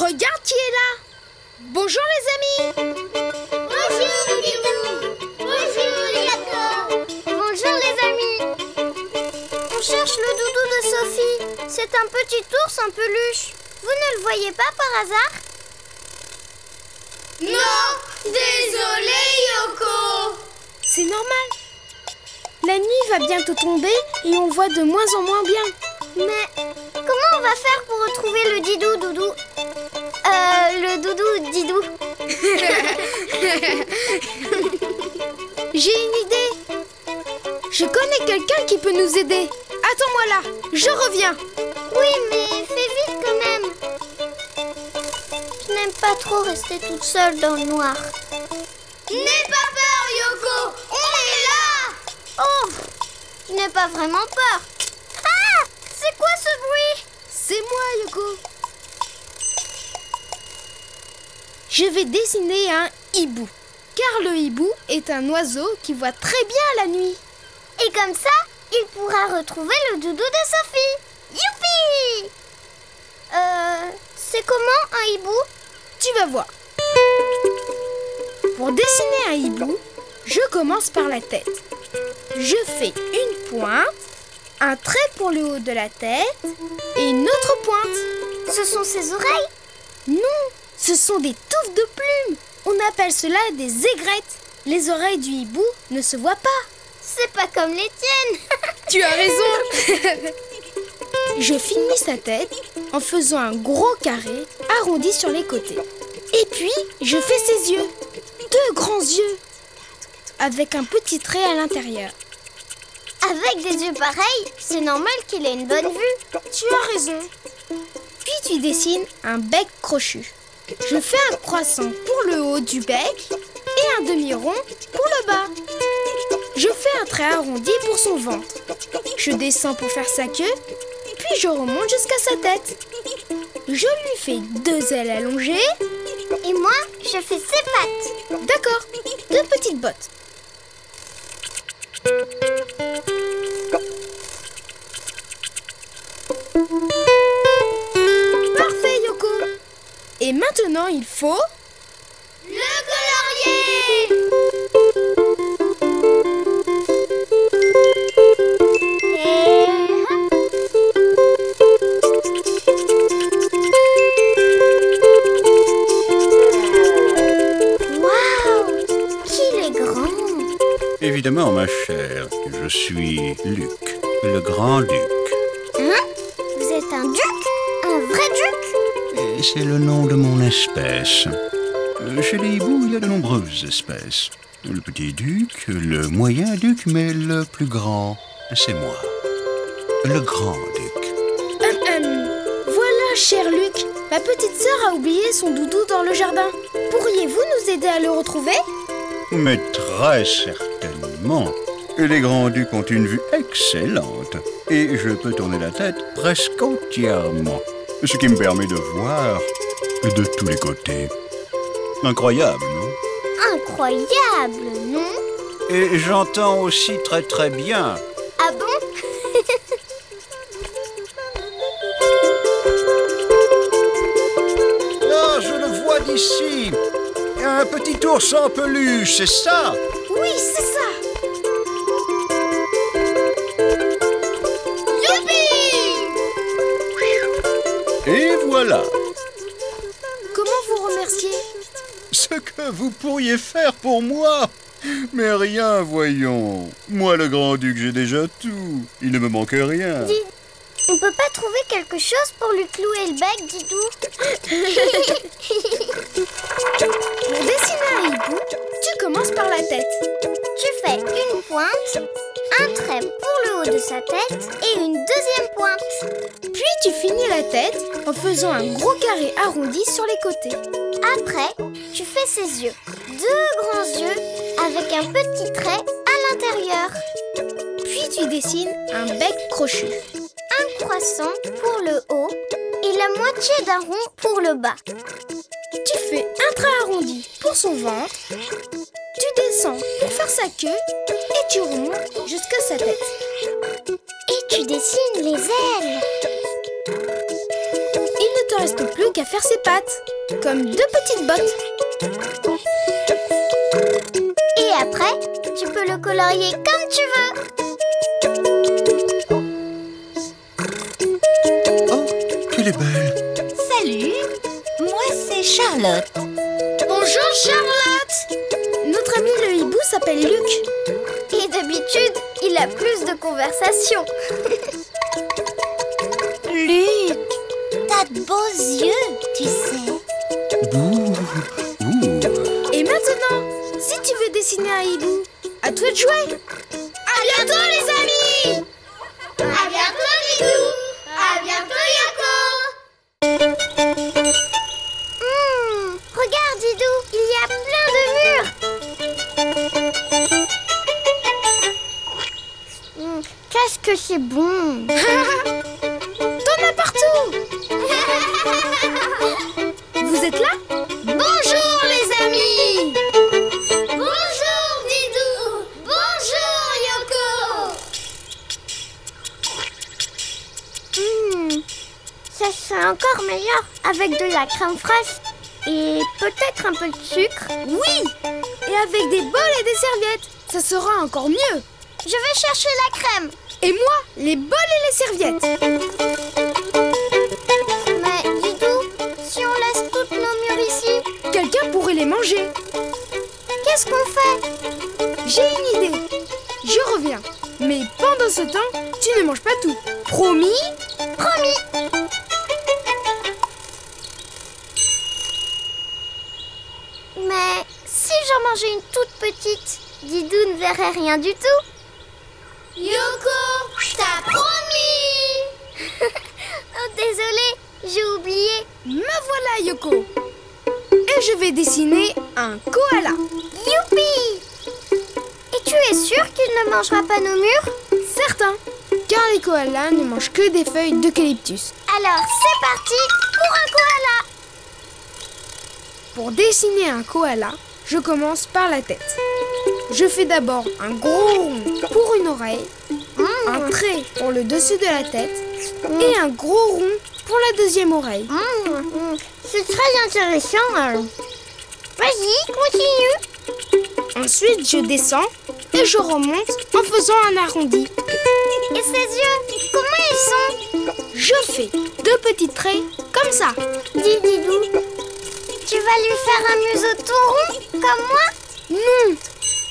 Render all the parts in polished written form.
Regarde qui est là. Bonjour les amis. Bonjour Didou. Bonjour Yoko. Bonjour les amis. On cherche le doudou de Sophie. C'est un petit ours en peluche. Vous ne le voyez pas par hasard? Non, désolé Yoko. C'est normal. La nuit va bientôt tomber et on voit de moins en moins bien. Mais comment on va faire pour retrouver le Didou Doudou? Le Doudou Didou. J'ai une idée. Je connais quelqu'un qui peut nous aider. Attends-moi là, je reviens. Oui, mais fais vite quand même. Je n'aime pas trop rester toute seule dans le noir. N'aie pas peur Yoko, on est là. Oh, je n'ai pas vraiment peur. Ah, c'est quoi ce bruit? C'est moi, Yoko. Je vais dessiner un hibou, car le hibou est un oiseau qui voit très bien la nuit. Et comme ça, il pourra retrouver le doudou de Sophie. Youpi! C'est comment un hibou? Tu vas voir. Pour dessiner un hibou, je commence par la tête. Je fais une pointe, un trait pour le haut de la tête et une autre pointe. Ce sont ses oreilles? Non, ce sont des touffes de plumes. On appelle cela des aigrettes. Les oreilles du hibou ne se voient pas. C'est pas comme les tiennes. Tu as raison. Je finis sa tête en faisant un gros carré arrondi sur les côtés. Et puis, je fais ses yeux. 2 grands yeux. Avec un petit trait à l'intérieur. Avec des yeux pareils, c'est normal qu'il ait une bonne vue. Tu as raison. Puis tu dessines un bec crochu. Je fais un croissant pour le haut du bec et un demi-rond pour le bas. Je fais un trait arrondi pour son ventre. Je descends pour faire sa queue, puis je remonte jusqu'à sa tête. Je lui fais 2 ailes allongées. Et moi, je fais ses pattes. D'accord, 2 petites bottes. Parfait, Yoko. Et maintenant, il faut... Le colorier. Waouh, qu'il est grand. Évidemment, ma chère, je suis Luc, le grand-duc. Hein? Vous êtes un duc? Un vrai duc? Et c'est le nom de mon espèce. Chez les hiboux, il y a de nombreuses espèces. Le petit duc, le moyen duc, mais le plus grand, c'est moi. Le grand-duc. Voilà, cher Luc. Ma petite sœur a oublié son doudou dans le jardin. Pourriez-vous nous aider à le retrouver? Mais très certainement. Les grands-ducs ont une vue excellente. Et je peux tourner la tête presque entièrement. Ce qui me permet de voir de tous les côtés. Incroyable, non? Incroyable, non? Et j'entends aussi très très bien. Ah bon? Ah, je le vois d'ici. Un petit ours en peluche, c'est ça? Oui, c'est ça. Et voilà. Comment vous remercier? Ce que vous pourriez faire pour moi. Mais rien, voyons. Moi, le grand-duc, j'ai déjà tout. Il ne me manque rien. On peut pas trouver quelque chose pour lui clouer le bec, Didou? Pour dessiner un hibou, tu commences par la tête. Tu fais une pointe, un trait pour le haut de sa tête et une deuxième pointe. Puis tu finis la tête en faisant un gros carré arrondi sur les côtés. Après, tu fais ses yeux. 2 grands yeux avec un petit trait à l'intérieur. Puis tu dessines un bec crochu. Un croissant pour le haut et la moitié d'un rond pour le bas. Tu fais un trait arrondi pour son ventre. Tu descends pour faire sa queue et tu remontes jusqu'à sa tête. Et tu dessines les ailes. Il ne te reste plus qu'à à faire ses pattes, comme 2 petites bottes. Et après, tu peux le colorier comme tu veux. Oh, qu'elle est belle! Salut, moi c'est Charlotte. Bonjour Charlotte! Notre ami le hibou s'appelle Luc. Et d'habitude, il a plus de conversation. Luc, t'as de beaux yeux, tu sais. Ouh. Et maintenant, si tu veux dessiner un hibou, à toi de jouer. À bientôt les amis! À bientôt, Didou. À bientôt, Yoko. Regarde, Didou, il y a plein de murs. Qu'est-ce que c'est bon. T'en as partout! Vous êtes là? Bonjour les amis! Bonjour, Didou. Bonjour, Yoko. Ça serait encore meilleur avec de la crème fraîche et peut-être un peu de sucre. Oui! Et avec des bols et des serviettes, ça sera encore mieux! Je vais chercher la crème. Et moi, les bols et les serviettes! Mais Didou, si on laisse toutes nos murs ici, Quelqu'un pourrait les manger! qu'est-ce qu'on fait? J'ai une idée! Je reviens! Mais pendant ce temps, tu ne manges pas tout! Promis? Promis. Mais si j'en mangeais une toute petite, Didou ne verrait rien du tout. Yoko, t'as promis. Oh, désolée, j'ai oublié. Me voilà, Yoko! Et je vais dessiner un koala! Youpi! Et tu es sûre qu'il ne mangera pas nos murs? Certain! Car les koalas ne mangent que des feuilles d'eucalyptus. Alors c'est parti pour un koala! Pour dessiner un koala, je commence par la tête. Je fais d'abord un gros rond pour une oreille, un trait pour le dessus de la tête et un gros rond pour la deuxième oreille. C'est très intéressant. Vas-y, continue. Ensuite, je descends et je remonte en faisant un arrondi. Et ses yeux, comment ils sont? Je fais 2 petits traits comme ça. Dis Didou, tu vas lui faire un museau tout rond comme moi? Non,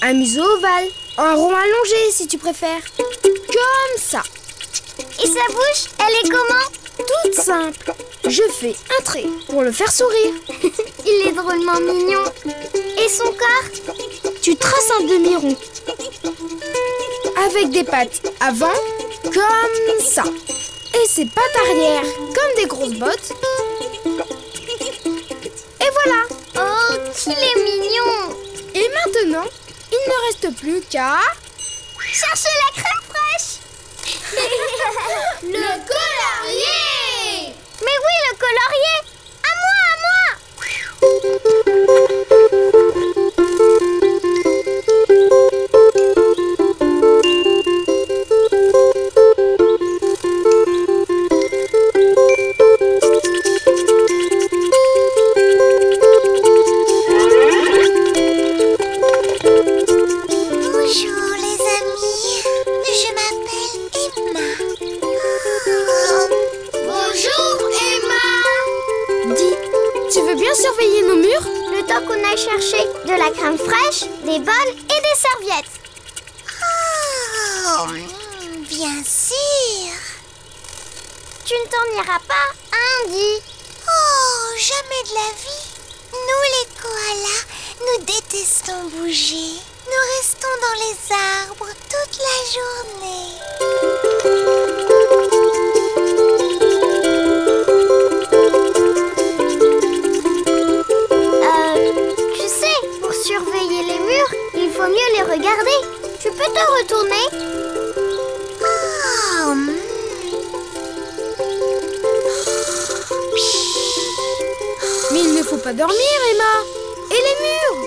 un museau ovale, un rond allongé si tu préfères. Comme ça. Et sa bouche, elle est comment? Toute simple. Je fais un trait pour le faire sourire. Il est drôlement mignon. Et son corps? Tu traces un demi-rond. Avec des pattes avant, comme ça. Et ses pattes arrière, comme des grosses bottes. Et voilà. Oh, qu'il est mignon. Et maintenant, il ne reste plus qu'à... Cherchez la crème fraîche. Le colorier. Mais oui, le colorier. À moi, à moi. Bonjour les amis, je m'appelle Emma. Bonjour, Emma. Dis, tu veux bien surveiller nos murs? Le temps qu'on aille chercher de la crème fraîche, des bols et des serviettes. Oh, bien sûr. Tu ne t'en iras pas, hein, Di? Oh, jamais de la vie. Nous les koalas, nous détestons bouger. Nous restons dans les arbres toute la journée. Tu sais, pour surveiller les murs, il faut mieux les regarder. Tu peux te retourner? Oh, Mais il ne faut pas dormir, Emma. Et les murs?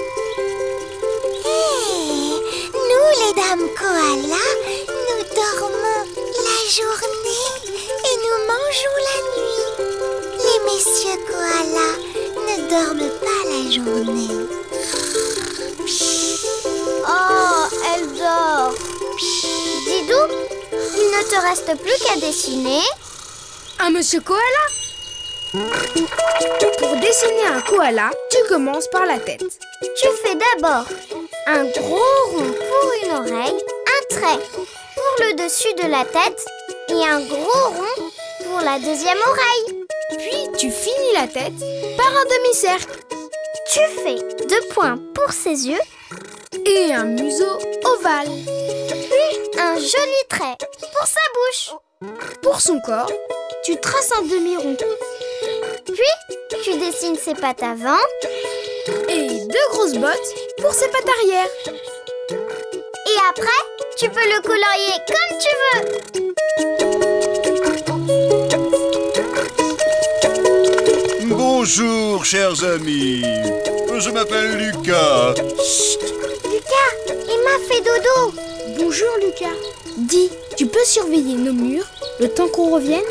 nous les dames koalas, nous dormons la journée et nous mangeons la nuit. Les messieurs koalas ne dorment pas la journée. Oh, elle dort. Didou, il ne te reste plus qu'à dessiner Un monsieur koala. Pour dessiner un koala, tu commences par la tête. Tu fais d'abord un gros rond pour une oreille, un trait pour le dessus de la tête et un gros rond pour la deuxième oreille. Puis tu finis la tête par un demi-cercle Tu fais 2 points pour ses yeux, et un museau ovale. puis un joli trait pour sa bouche. Pour son corps, tu traces un demi-rond Puis, tu dessines ses pattes avant. et 2 grosses bottes pour ses pattes arrière. Et après, tu peux le colorier comme tu veux. Bonjour, chers amis. Je m'appelle Lucas. Lucas, Emma fait dodo. Bonjour Lucas. Dis, tu peux surveiller nos murs le temps qu'on revienne?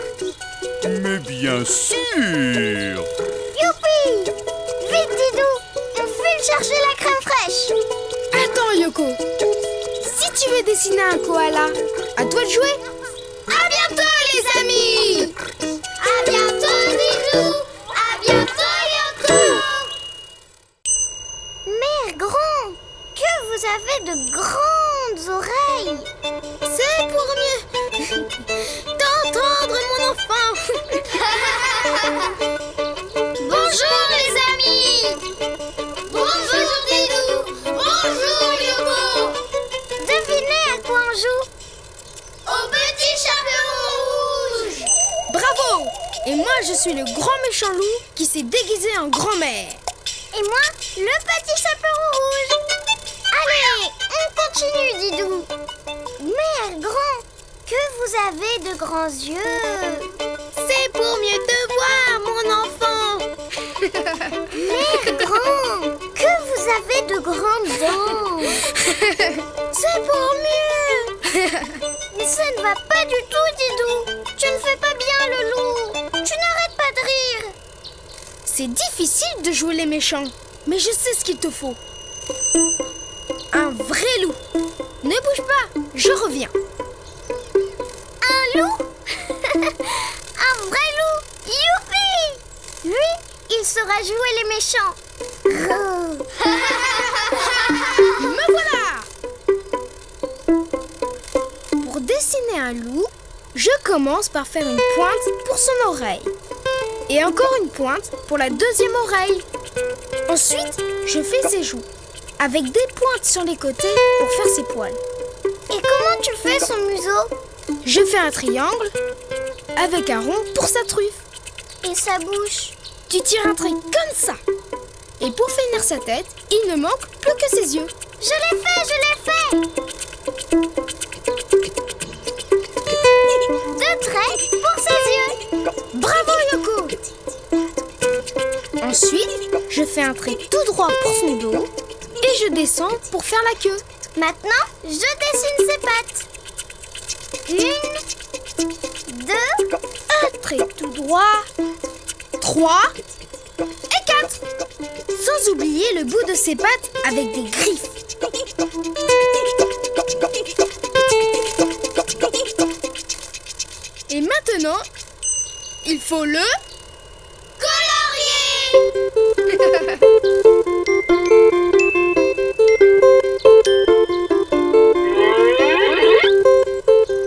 Mais bien sûr. Youpi! Vite, Didou, on file chercher la crème fraîche. Attends Yoko. Si tu veux dessiner un koala, à toi de jouer. À bientôt les amis. À bientôt, Didou. À bientôt, Yoko. Mère grand, que vous avez de grandes oreilles. C'est pour mieux t'entendre mon enfant. Bonjour les amis. Bonjour Didou. Bonjour Yoko. Devinez à quoi on joue. Au petit chaperon rouge. Bravo. Et moi je suis le grand méchant loup qui s'est déguisé en grand-mère. Et moi, le petit chaperon rouge. Allez, on continue, Didou. Mère grand, que vous avez de grands yeux. C'est pour mieux te voir mon enfant. Mère grand, que vous avez de grandes dents. C'est pour mieux. Ça ne va pas du tout, Didou. Tu ne fais pas bien le loup. Tu n'arrêtes pas de rire. C'est difficile de jouer les méchants, mais je sais ce qu'il te faut. Un vrai loup. Ne bouge pas, je reviens. Un loup. Un vrai loup. Youpi. Lui, il saura jouer les méchants. Me voilà. Pour dessiner un loup, je commence par faire une pointe pour son oreille. Et encore une pointe pour la deuxième oreille. Ensuite, je fais ses joues, avec des pointes sur les côtés pour faire ses poils. Et comment tu fais son museau? Je fais un triangle avec un rond pour sa truffe. Et sa bouche? Tu tires un trait comme ça. Et pour finir sa tête, il ne manque plus que ses yeux. Je l'ai fait. 2 traits pour ses yeux. Bravo Yoko. Ensuite, je fais un trait tout droit pour son dos et je descends pour faire la queue. Maintenant, je dessine ses pattes. 1, 2, Un trait tout droit, 3 et 4. Sans oublier le bout de ses pattes avec des griffes. Et maintenant, il faut le colorier.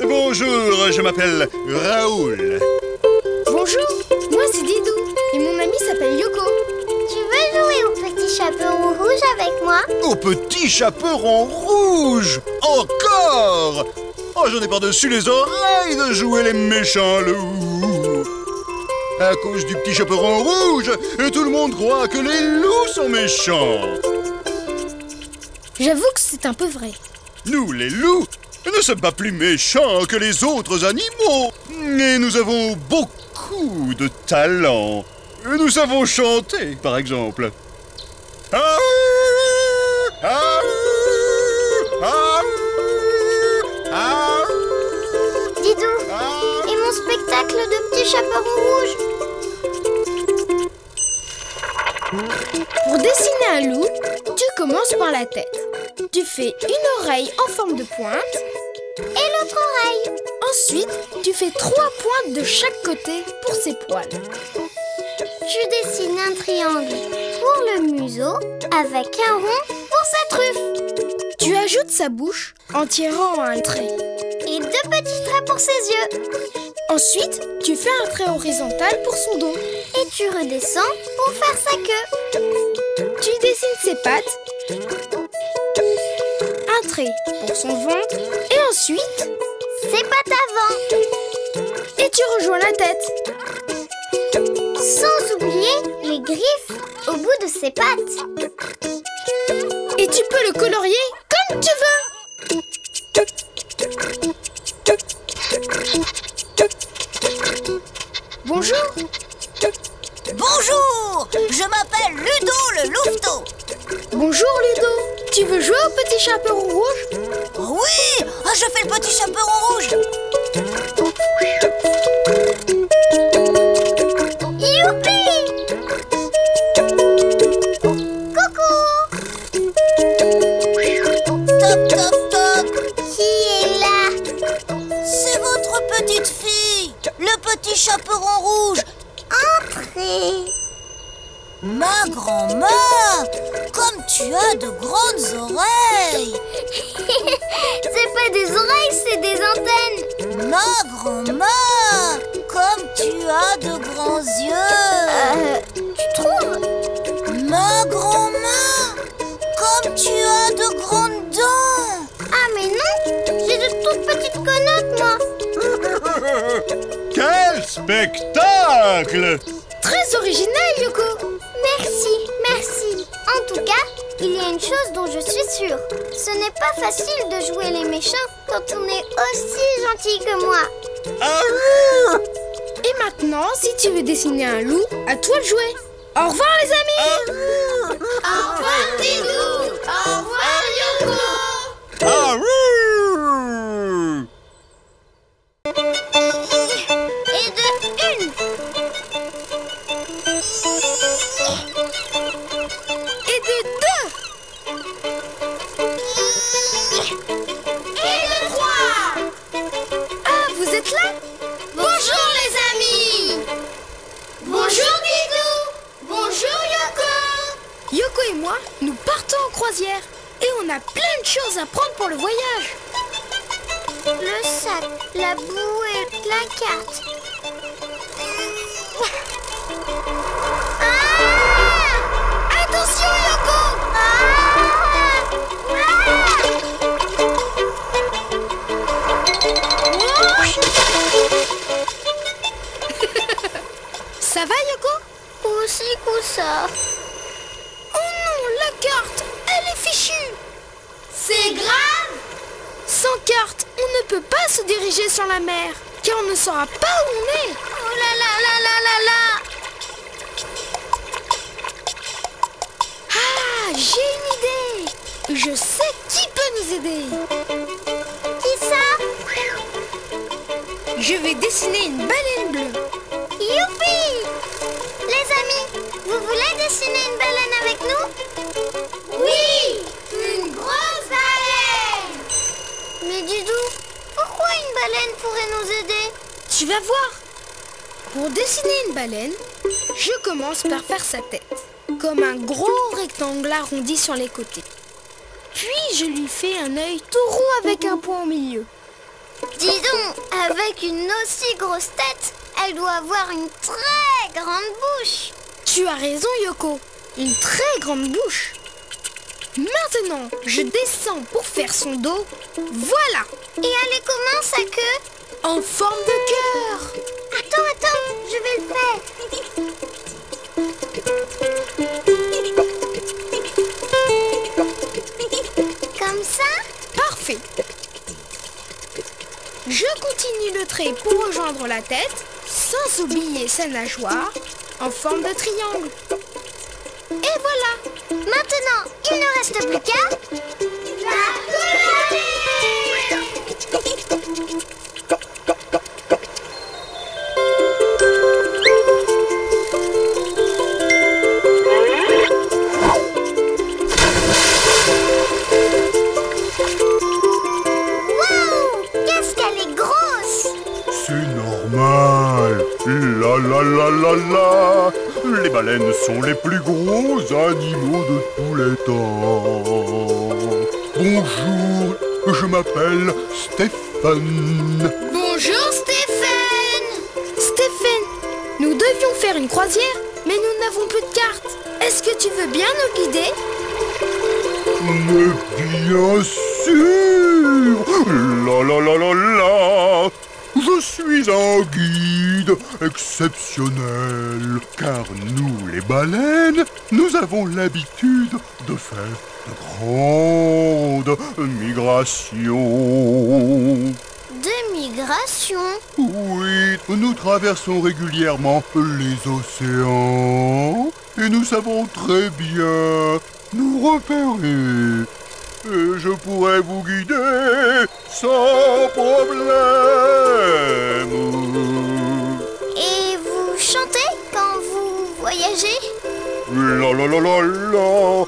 Bonjour, je m'appelle Raoul. Bonjour, moi c'est Didou et mon ami s'appelle Yoko. tu veux jouer au petit chaperon rouge avec moi? Au petit chaperon rouge. Encore. Oh, j'en ai par-dessus les oreilles de jouer les méchants loups. À cause du petit chaperon rouge, tout le monde croit que les loups sont méchants. J'avoue que c'est un peu vrai. Nous, les loups, ne sommes pas plus méchants que les autres animaux. Et nous avons beaucoup de talent. Nous savons chanter, par exemple. Didou, et mon spectacle de petit chaperon rouge? Pour dessiner un loup, tu commences par la tête. Tu fais une oreille en forme de pointe Et l'autre oreille. Ensuite, tu fais 3 pointes de chaque côté pour ses poils. Je dessine un triangle pour le museau avec un rond pour sa truffe. Tu ajoutes sa bouche en tirant un trait. Et 2 petits traits pour ses yeux. Ensuite, tu fais un trait horizontal pour son dos. Et tu redescends pour faire sa queue. Tu dessines ses pattes, un trait pour son ventre et ensuite Ses pattes avant. et tu rejoins la tête. Sans oublier les griffes au bout de ses pattes. Et tu peux le colorier comme tu veux. Bonjour. Bonjour, je m'appelle Ludo le louveteau. Bonjour Ludo. Tu veux jouer au petit chaperon rouge? Oui, je fais le petit chaperon rouge. Youpi! Coucou! Toc, toc, toc. Qui est là? C'est votre petite fille, le petit chaperon rouge. Entrez! Ma grand-mère, comme tu as de grandes oreilles. C'est pas des oreilles, c'est des antennes. Ma grand-mère, comme tu as de grands yeux. Tu trouves? Ma grand-mère, comme tu as de grandes dents. Ah mais non, j'ai de toutes petites connotes moi. Quel spectacle! Très original, Yoko. Merci, merci. En tout cas, il y a une chose dont je suis sûre. Ce n'est pas facile de jouer les méchants quand on est aussi gentil que moi. Et maintenant, si tu veux dessiner un loup, à toi de jouer. Au revoir les amis. Au revoir, Didou. Au revoir, Yoko. Et de une. Et de 2. Et de 3. Ah, vous êtes là? Bonjour, les amis. Bonjour, Didou. Bonjour, Yoko. Yoko et moi, nous partons en croisière. Et on a plein de choses à prendre pour le voyage. Le sac, la bouée, la carte. Ah! Attention, Yoko! Ça va, Yoko? Aussi coup ça. Oh non, la carte, elle est fichue. C'est grave. Sans carte, on ne peut pas se diriger sur la mer, car on ne saura pas où on est. Oh là là là là là là. Ah, j'ai une idée. Je sais qui peut nous aider. Qui ça? Je vais dessiner une baleine bleue. Youpi! Les amis, vous voulez dessiner une baleine avec nous? Oui, une grosse baleine. Mais Didou, pourquoi une baleine pourrait nous aider? Tu vas voir. Pour dessiner une baleine, je commence par faire sa tête, comme un gros rectangle arrondi sur les côtés. Puis je lui fais un œil tout rond avec un point au milieu. Dis donc, avec une aussi grosse tête, elle doit avoir une très grande bouche. Tu as raison, Yoko. Une très grande bouche. Maintenant, je descends pour faire son dos. Voilà, Et elle est comment sa queue? en forme de cœur. Attends, je vais le faire. Comme ça? Parfait. Je continue le trait pour rejoindre la tête, sans oublier sa nageoire, en forme de triangle. Et voilà. Maintenant, il ne reste plus qu'à... la la la la. Les baleines sont les plus gros animaux de tous les temps. Bonjour, je m'appelle Stéphane. Bonjour Stéphane. Stéphane, nous devions faire une croisière, mais nous n'avons plus de cartes. Est-ce que tu veux bien nous guider? Mais bien sûr. La la la la la. Je suis un guide exceptionnel, car nous, les baleines, nous avons l'habitude de faire de grandes migrations. De migration? Oui, nous traversons régulièrement les océans et nous savons très bien nous repérer. Et je pourrais vous guider sans problème. Et vous chantez quand vous voyagez? La la la la la.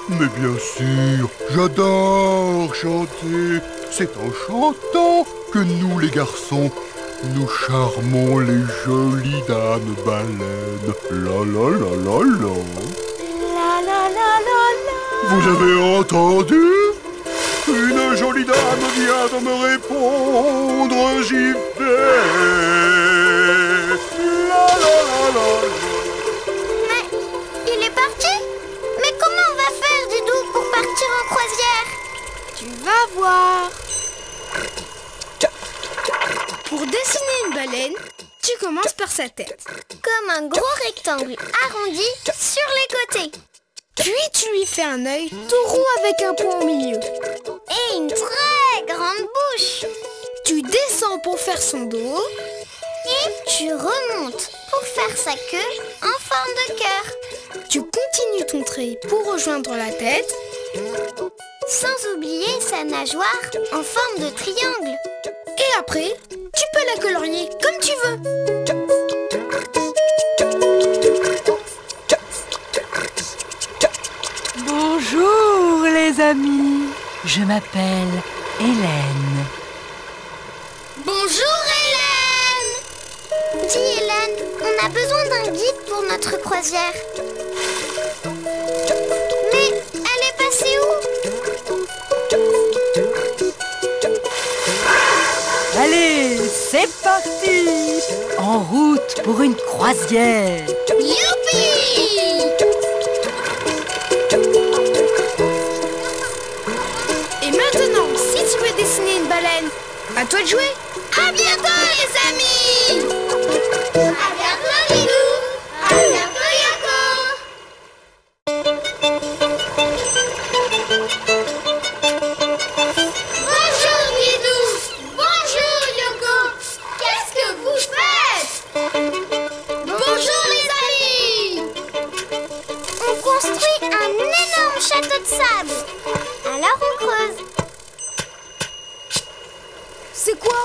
Mais bien sûr, j'adore chanter. C'est en chantant que nous les garçons, nous charmons les jolies dames baleines. La la la la la. La la la la la. Vous avez entendu? Une jolie dame vient de me répondre, j'y vais. La la la la. Mais il est parti? Mais comment on va faire, Didou, pour partir en croisière? Tu vas voir. Pour dessiner une baleine, tu commences par sa tête. Comme un gros rectangle arrondi sur les côtés. Puis tu lui fais un œil tout rond avec un point au milieu. Et une très grande bouche. Tu descends pour faire son dos. Et tu remontes pour faire sa queue en forme de cœur. Tu continues ton trait pour rejoindre la tête. Sans oublier sa nageoire en forme de triangle. Et après, tu peux la colorier comme tu veux. Bonjour les amis, je m'appelle Hélène. Bonjour Hélène. Dis Hélène, on a besoin d'un guide pour notre croisière. Mais elle est passée où? Allez, c'est parti! En route pour une croisière. Youpi! Et maintenant, si tu veux dessiner une baleine, à toi de jouer. À bientôt les amis! À bientôt Lilou! À bientôt Yoko! Bonjour Lilou! Bonjour Yoko! Qu'est-ce que vous faites? Bonjour les amis! On construit un énorme château de sable. Alors on creuse. C'est quoi?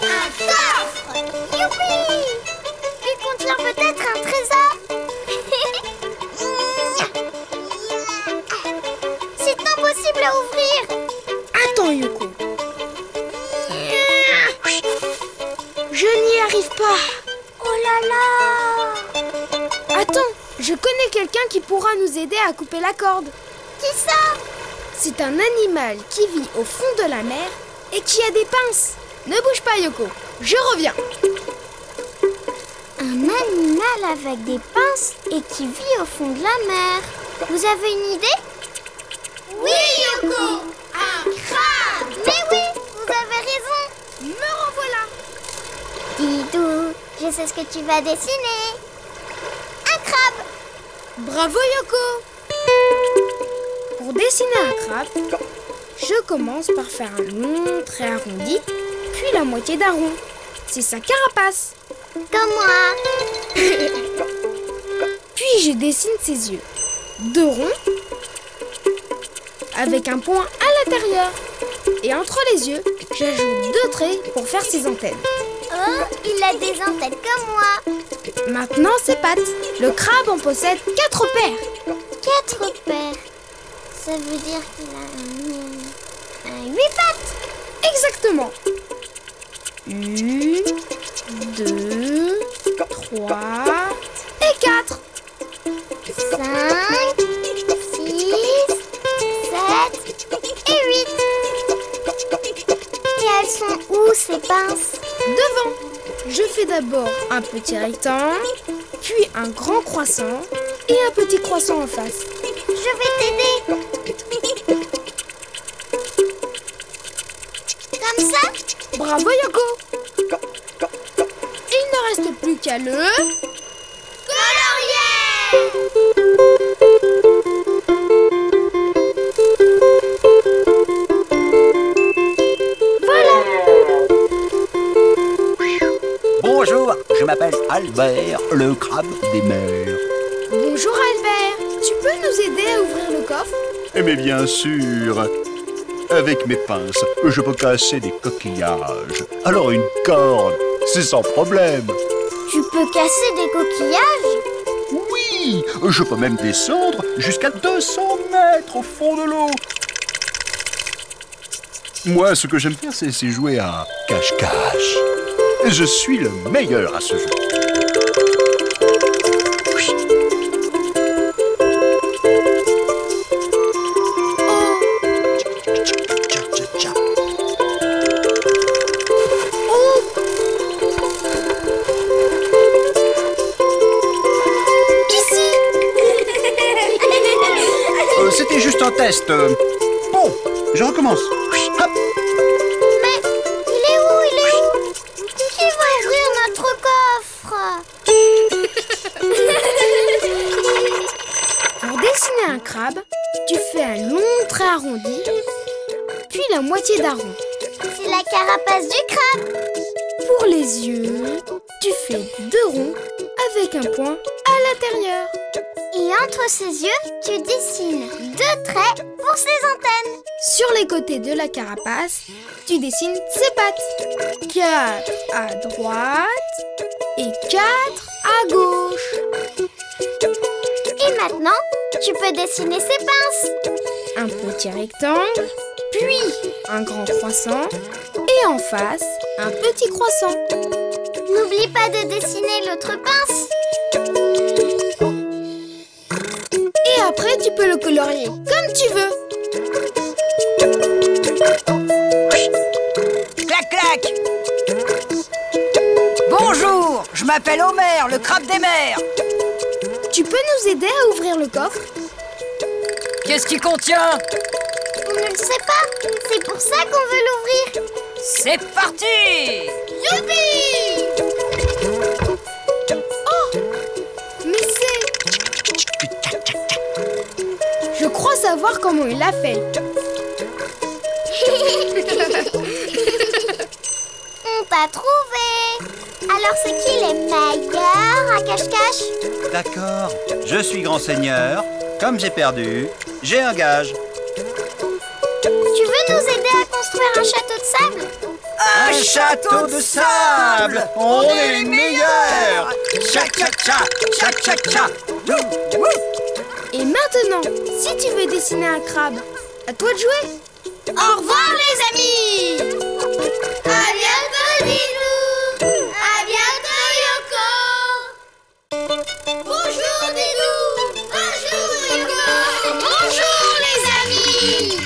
Un coffre! Youpi! Il contient peut-être un trésor? C'est impossible à ouvrir! Attends, Yoko. Je n'y arrive pas. Oh là là! Attends, je connais quelqu'un qui pourra nous aider à couper la corde. Qui ça? C'est un animal qui vit au fond de la mer et qui a des pinces. Ne bouge pas, Yoko. Je reviens. Un animal avec des pinces et qui vit au fond de la mer. Vous avez une idée? Oui, Yoko! Un crabe! Mais oui, vous avez raison! Me revoilà. Didou, je sais ce que tu vas dessiner. Un crabe! Bravo, Yoko. Pour dessiner un crabe, je commence par faire un long trait arrondi, puis la moitié d'un rond. C'est sa carapace. Comme moi. Puis je dessine ses yeux. 2 ronds avec un point à l'intérieur. Et entre les yeux, j'ajoute 2 traits pour faire ses antennes. Oh, il a des antennes comme moi. Maintenant, ses pattes. Le crabe en possède 4 paires. 4 paires. Ça veut dire qu'il a 8 pattes. Exactement. 1, 2, 3 et 4. 5, 6, 7 et 8. Et elles sont où ces pinces? Devant. Je fais d'abord un petit rectangle, puis un grand croissant et un petit croissant en face. Je vais t'aider. Comme ça? Bravo Yoko. Il ne reste plus qu'à le... Bonjour, je m'appelle Albert, le crabe des mers. Bonjour Albert. Tu peux nous aider à ouvrir le coffre? Mais bien sûr, avec mes pinces, je peux casser des coquillages. Alors une corde, c'est sans problème. Tu peux casser des coquillages? Oui, je peux même descendre jusqu'à 200 mètres au fond de l'eau. Moi, ce que j'aime faire, c'est jouer à cache-cache. Je suis le meilleur à ce jeu. C'était juste un test. Bon, je recommence. Hop. Mais il est où? Qui va ouvrir notre coffre? Pour dessiner un crabe, tu fais un long trait arrondi, puis la moitié d'un rond. C'est la carapace du crabe. Pour les yeux, tu fais 2 ronds avec un point à l'intérieur. Et entre ses yeux, tu dessines 2 traits pour ses antennes. Sur les côtés de la carapace, tu dessines ses pattes. 4 à droite et 4 à gauche. Et maintenant, tu peux dessiner ses pinces. Un petit rectangle, puis un grand croissant et en face, un petit croissant. N'oublie pas de dessiner l'autre pince. Et après, tu peux le colorier comme tu veux. Clac, clac. Bonjour, je m'appelle Homer, le crabe des mers. Tu peux nous aider à ouvrir le coffre? Qu'est-ce qu'il contient? On ne le sait pas. C'est pour ça qu'on veut l'ouvrir. C'est parti! Youpi! Oh! Mais c'est... Je crois savoir comment il l'a fait. On t'a trouvé. Alors c'est qui les meilleurs à cache-cache? D'accord, je suis grand seigneur. Comme j'ai perdu, j'ai un gage. Tu veux nous aider à construire un château de sable? Un château de sable! On est les meilleurs! Cha-cha-cha! Cha-cha-cha! Et maintenant, si tu veux dessiner un crabe, à toi de jouer. Au revoir les amis. À bientôt Didou. À bientôt Yoko. Bonjour Didou. Bonjour Yoko. Bonjour les amis.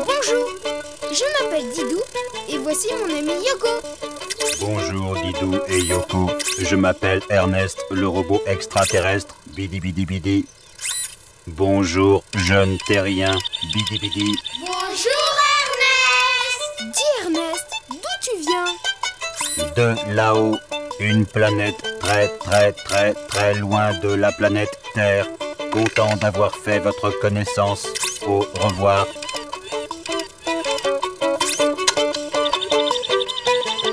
Bonjour, je m'appelle Didou et voici mon ami Yoko. Bonjour Didou et Yoko. Je m'appelle Ernest, le robot extraterrestre. Bidi bidi bidi. Bonjour, jeune terrien. Bidi bidi. Bonjour Ernest. Dis Ernest, d'où tu viens? De là-haut, une planète très très très très loin de la planète Terre. Content d'avoir fait votre connaissance. Au revoir.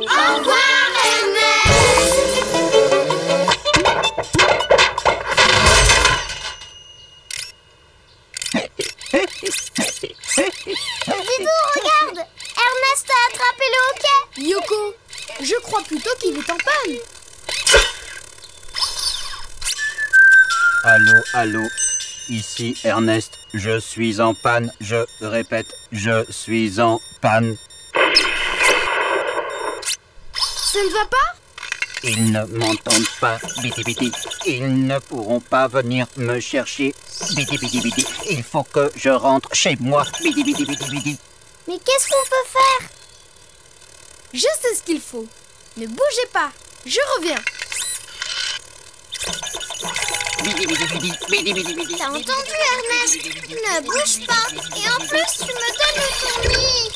Au revoir Ernest. Didou, regarde. Ernest a attrapé le hoquet. Yoko, je crois plutôt qu'il est en panne. Allô, allô. ici Ernest. Je suis en panne. Je répète, je suis en panne. Ça ne va pas? Ils ne m'entendent pas, Bidi Bidi. Ils ne pourront pas venir me chercher, Bidi Bidi Bidi. Il faut que je rentre chez moi, Bidi Bidi Bidi Bidi. Mais qu'est-ce qu'on peut faire? Je sais ce qu'il faut. Ne bougez pas, je reviens. Bidi Bidi Bidi, Bidi Bidi Bidi. T'as entendu, Ernest? Ne bouge pas. Et en plus, tu me donnes ton nid.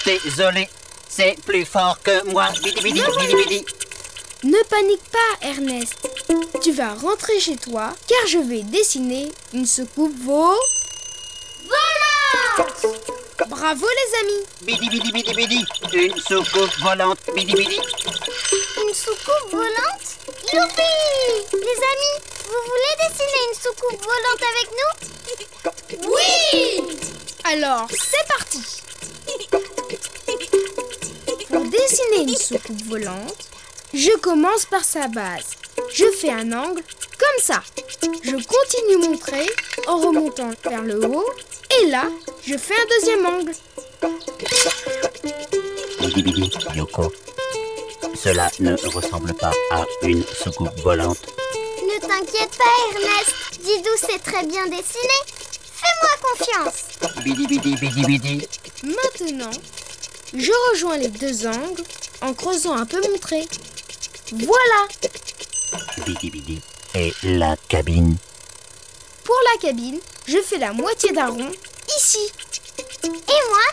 Désolé, c'est plus fort que moi, Bidi Bidi Bidi Bidi. Ne panique pas, Ernest. Tu vas rentrer chez toi, car je vais dessiner une soucoupe volante. Bravo, les amis. Bidi Bidi Bidi Bidi. Une soucoupe volante, Bidi Bidi. Une soucoupe volante? Youpi! Les amis, vous voulez dessiner une soucoupe volante avec nous? Oui! Alors, c'est parti. Pour dessiner une soucoupe volante, je commence par sa base. Je fais un angle comme ça. Je continue mon trait en remontant vers le haut. Et là, je fais un deuxième angle. Bidi Bidi, Yoko. Cela ne ressemble pas à une soucoupe volante. Ne t'inquiète pas, Ernest. Didou sait très bien dessiner. Fais-moi confiance. Bidi Bidi Bidi Bidi. Maintenant, je rejoins les deux angles en creusant un peu mon trait. Voilà! Bidi Bidi. Et la cabine. Pour la cabine, je fais la moitié d'un rond ici. Et moi,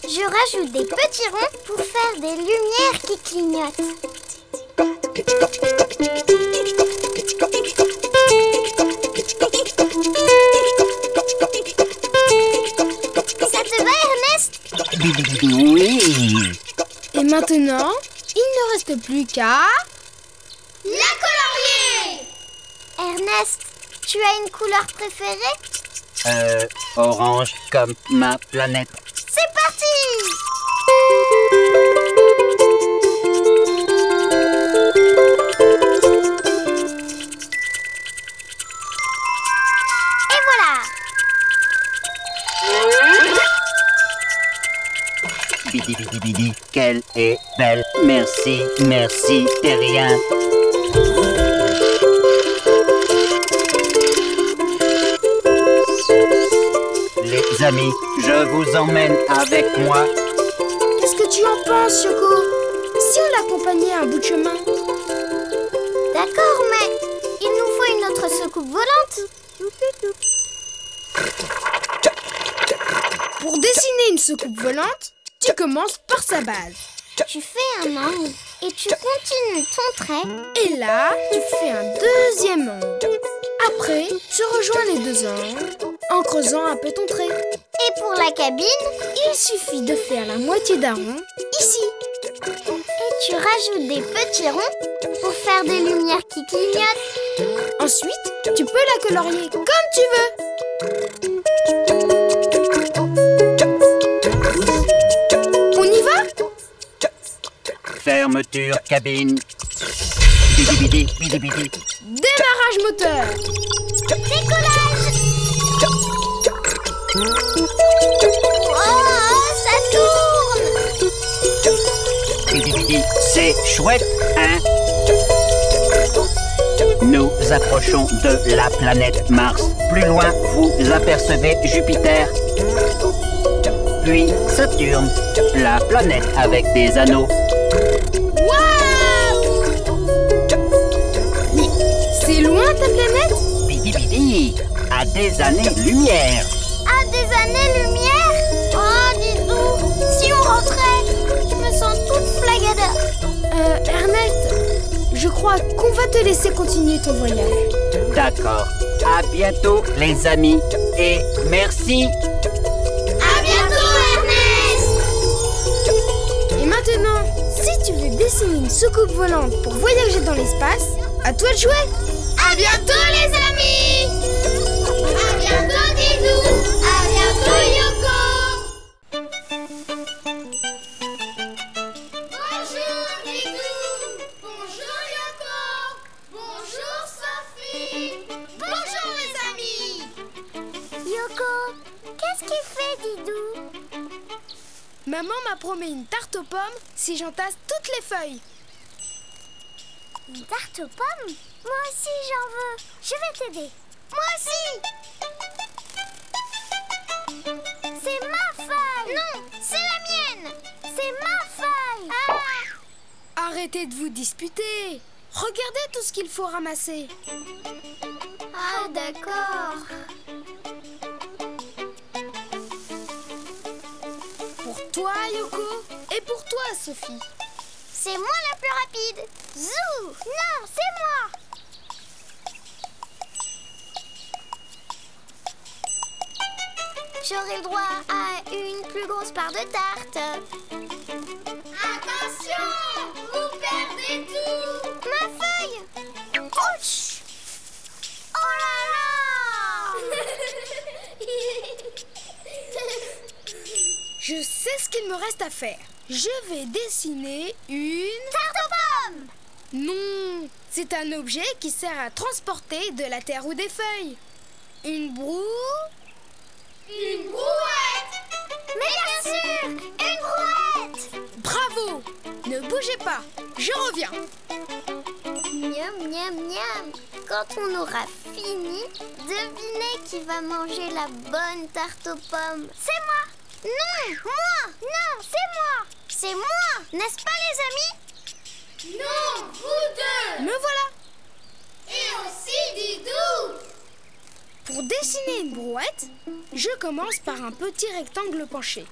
je rajoute des petits ronds pour faire des lumières qui clignotent. Ça te va, Ernest? Bidi Bidi, oui. Et maintenant, il ne reste plus qu'à... La colorier! Ernest, tu as une couleur préférée? Orange comme ma planète. C'est parti! Et voilà! Bidi Bidi Bidi, qu'elle est belle. Merci, merci, t'es rien. Les amis, je vous emmène avec moi. Qu'est-ce que tu en penses, Yoko? Si on l'accompagnait un bout de chemin? D'accord, mais il nous faut une autre soucoupe volante. Pour dessiner une soucoupe volante, tu commences par sa base. Tu fais un angle et tu continues ton trait. Et là, tu fais un deuxième angle. Après, tu rejoins les deux angles en creusant un peu ton trait. Et pour la cabine, Il suffit de faire la moitié d'un rond ici. et tu rajoutes des petits ronds pour faire des lumières qui clignotent. Ensuite, tu peux la colorier comme tu veux. On y va? Fermeture cabine. Bidi Bidi Bidi Bidi. Démarrage moteur. Décollage! Oh, ça tourne! Bidi Bidi, c'est chouette, hein? Nous approchons de la planète Mars. Plus loin, vous apercevez Jupiter. Puis Saturne, la planète avec des anneaux. Waouh! Mais c'est loin ta planète? Bidi Bidi, à des années-lumière. À des années-lumière? Oh, Didou, si on rentrait, je me sens toute flagada. Ernest, je crois qu'on va te laisser continuer ton voyage. D'accord. À bientôt, les amis. Et merci. À bientôt, Ernest! Et maintenant, si tu veux dessiner une soucoupe volante pour voyager dans l'espace, à toi de jouer. À bientôt, les amis! À bientôt, Didou! À bientôt, Yoko! Bonjour, Didou! Bonjour, Yoko! Bonjour, Sophie! Bonjour, les amis! Yoko, qu'est-ce qu'il fait, Didou? Maman m'a promis une tarte aux pommes si j'entasse toutes les feuilles. Une tarte aux pommes? Moi aussi, j'en veux. Je vais t'aider. Moi aussi! C'est ma feuille! Non, c'est la mienne! C'est ma feuille! Arrêtez de vous disputer. Regardez tout ce qu'il faut ramasser. Ah, d'accord. Pour toi, Yoko, et pour toi, Sophie. C'est moi la plus rapide. Zou! Non, c'est moi! J'aurai le droit à une plus grosse part de tarte. Attention, vous perdez tout. Ma feuille! Ouch! Oh là là! Je sais ce qu'il me reste à faire. Je vais dessiner une... Tarte aux pommes! Non, c'est un objet qui sert à transporter de la terre ou des feuilles. Une broue... Une brouette. Mais bien sûr! Une brouette! Bravo! Ne bougez pas, je reviens. Miam, miam, miam. Quand on aura fini, devinez qui va manger la bonne tarte aux pommes. C'est moi! Non, moi! Non, c'est moi! C'est moi! N'est-ce pas, les amis? Non, vous deux. Me voilà. Et aussi Didou. Pour dessiner une brouette, je commence par un petit rectangle penché.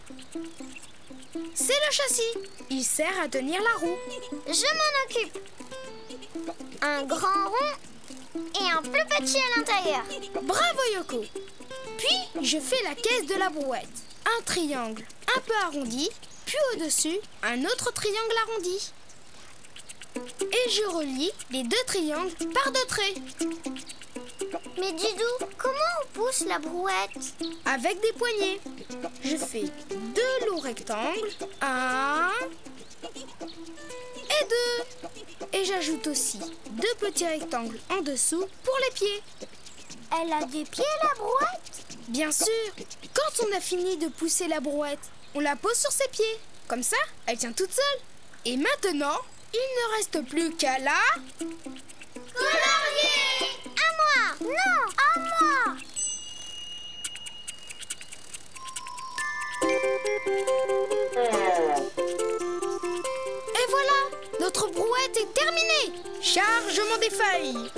C'est le châssis. Il sert à tenir la roue. Je m'en occupe. Un grand rond et un plus petit à l'intérieur. Bravo, Yoko. Puis, je fais la caisse de la brouette. Un triangle un peu arrondi, puis au-dessus, un autre triangle arrondi. Et je relie les deux triangles par deux traits. Mais Didou, comment on pousse la brouette? Avec des poignées. Je fais deux longs rectangles, un et deux. Et j'ajoute aussi deux petits rectangles en dessous pour les pieds. Elle a des pieds, la brouette? Bien sûr, quand on a fini de pousser la brouette, on la pose sur ses pieds. Comme ça, elle tient toute seule. Et maintenant, il ne reste plus qu'à la... Colorier. À moi! Non, à moi! Et voilà, notre brouette est terminée. Chargement des feuilles.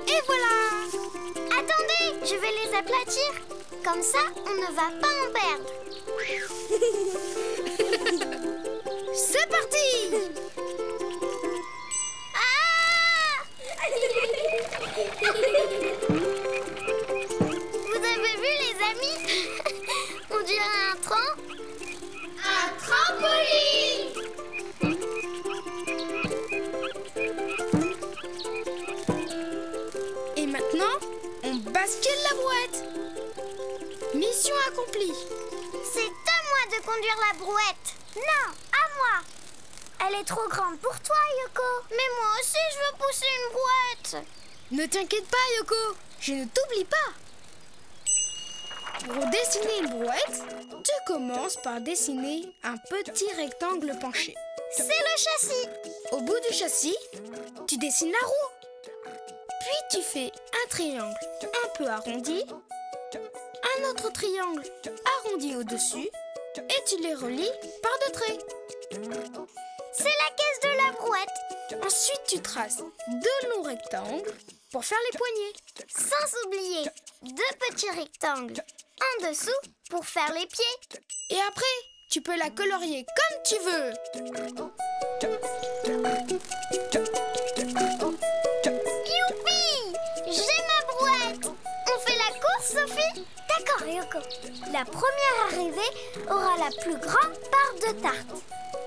Et voilà! Attendez, je vais les aplatir. Comme ça, on ne va pas en perdre. C'est parti. Ah! Vous avez vu, les amis? On dirait un train. Un trampoline. Et maintenant, on bascule la brouette. Mission accomplie. C'est à moi de conduire la brouette. Non, à moi. Elle est trop grande pour toi, Yoko. Mais moi aussi, je veux pousser une brouette. Ne t'inquiète pas, Yoko. Je ne t'oublie pas. Pour dessiner une brouette, tu commences par dessiner un petit rectangle penché. C'est le châssis. Au bout du châssis, tu dessines la roue. Puis tu fais un triangle un peu arrondi, un autre triangle arrondi au-dessus, et tu les relis par deux traits. C'est la caisse de la brouette. Ensuite, tu traces deux longs rectangles pour faire les poignées. Sans oublier deux petits rectangles en dessous pour faire les pieds. Et après, tu peux la colorier comme tu veux. Youpi! J'ai ma brouette. On fait la course, Sophie? D'accord, Yoko. La première arrivée aura la plus grande part de tarte.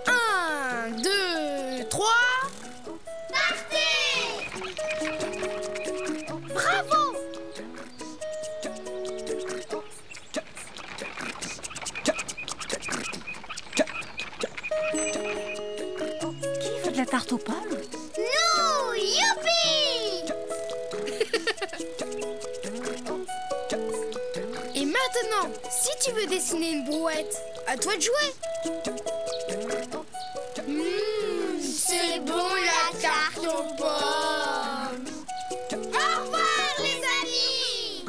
1, 2, 3... Partez. de la tarte aux pommes? Nous, youpi! Et maintenant, si tu veux dessiner une brouette, à toi de jouer. C'est bon la tarte aux pommes. Au revoir les amis.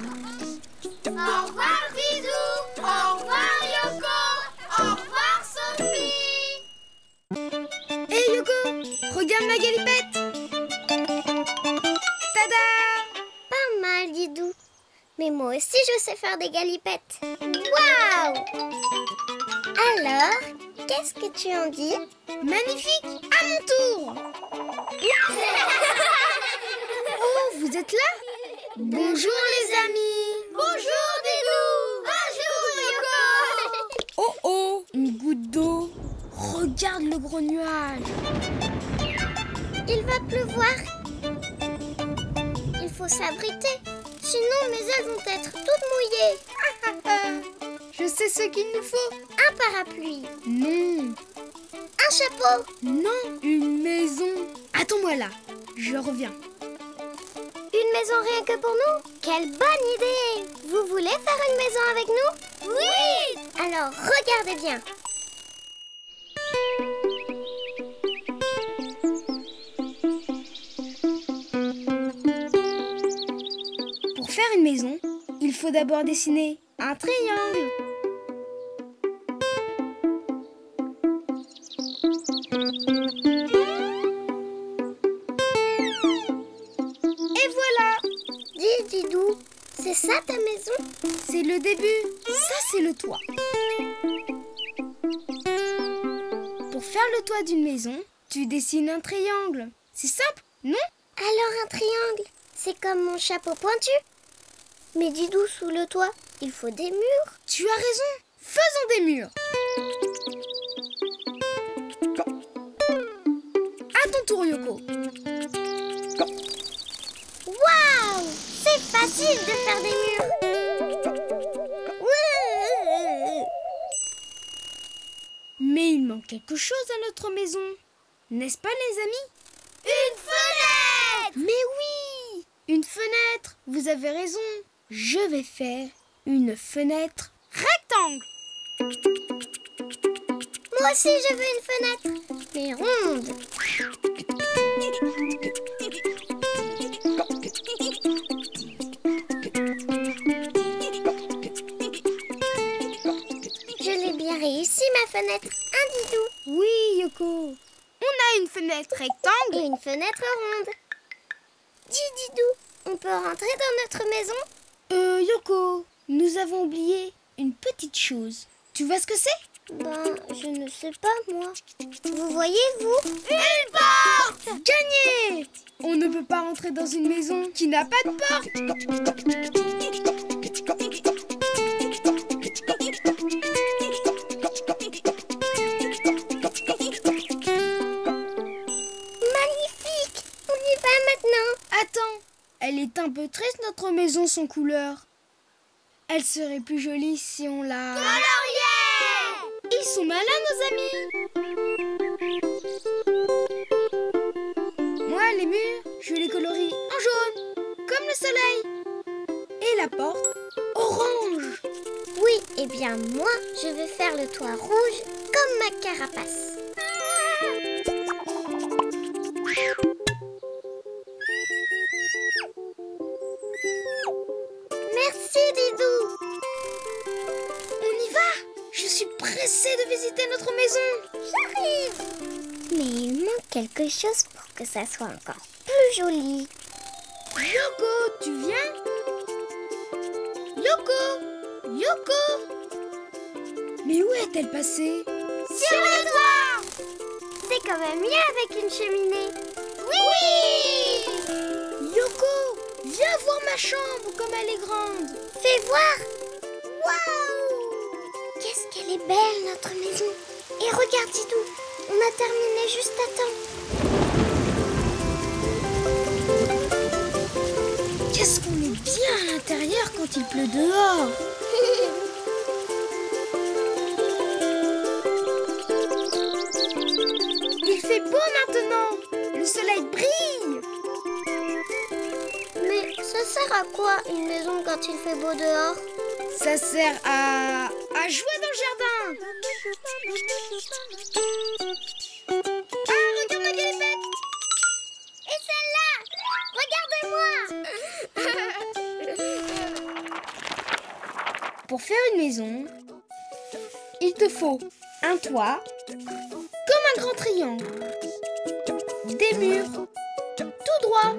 Au revoir Didou. Au revoir Yoko. Au revoir Sophie. Hé Yoko, regarde ma galipette. Tada! Pas mal, Didou. Mais moi aussi, je sais faire des galipettes. Waouh! Alors, qu'est-ce que tu en dis? Magnifique! À mon tour! Oh, vous êtes là? Bonjour les amis! Bonjour Didou. Bonjour Yoko. Oh oh, une goutte d'eau. Regarde le gros nuage. Il va pleuvoir. Il faut s'abriter. Sinon, mes ailes vont être toutes mouillées. Je sais ce qu'il nous faut. Un parapluie. Non, Un chapeau. non, une maison. Attends-moi là, je reviens. Une maison rien que pour nous? Quelle bonne idée! Vous voulez faire une maison avec nous? Oui! Alors, regardez bien. Pour faire une maison, il faut d'abord dessiner un triangle. Et voilà, Dis, Didou, c'est ça ta maison? c'est le début. Ça, c'est le toit. Pour faire le toit d'une maison, tu dessines un triangle. C'est simple, non? Alors un triangle, c'est comme mon chapeau pointu. Mais Didou, sous le toit, il faut des murs. Tu as raison. Faisons des murs. À ton tour, Yoko. Waouh! C'est facile de faire des murs. Mais il manque quelque chose à notre maison. N'est-ce pas, les amis? Une fenêtre. Mais oui! Une fenêtre. Vous avez raison. Je vais faire une fenêtre rectangle. Moi aussi, je veux une fenêtre, mais ronde. Je l'ai bien réussi, ma fenêtre. Un Didou. Oui, Yoko. On a une fenêtre rectangle. Et une fenêtre ronde. Dis, Didou, on peut rentrer dans notre maison? Yoko, nous avons oublié une petite chose. Tu vois ce que c'est? Ben, je ne sais pas, moi. Vous voyez, vous? Une porte! Gagné! On ne peut pas rentrer dans une maison qui n'a pas de porte. Magnifique! On y va maintenant. Attends, elle est un peu triste notre maison sans couleur. Elle serait plus jolie si on la... Colorier. Ils sont malins, nos amis. Moi, les murs, je les colorie en jaune, comme le soleil. Et la porte, orange. Oui, eh bien moi, je vais faire le toit rouge comme ma carapace. Merci, Didou. On y va. Je suis pressée de visiter notre maison. J'arrive. Mais il manque quelque chose pour que ça soit encore plus joli. Yoko, tu viens? Yoko! Yoko! Mais où est-elle passée? Sur le toit. C'est quand même mieux avec une cheminée. Oui. Yoko, viens voir ma chambre comme elle est grande. Fais voir. Waouh! Qu'est-ce qu'elle est belle, notre maison. Et regarde, Didou, on a terminé juste à temps. Qu'est-ce qu'on est bien à l'intérieur quand il pleut dehors. Il fait beau maintenant. sert à quoi une maison quand il fait beau dehors? Ça sert à jouer dans le jardin. Ah, regarde ma galipette. Et celle-là! Regardez-moi! Pour faire une maison, il te faut un toit, comme un grand triangle, des murs, tout droit,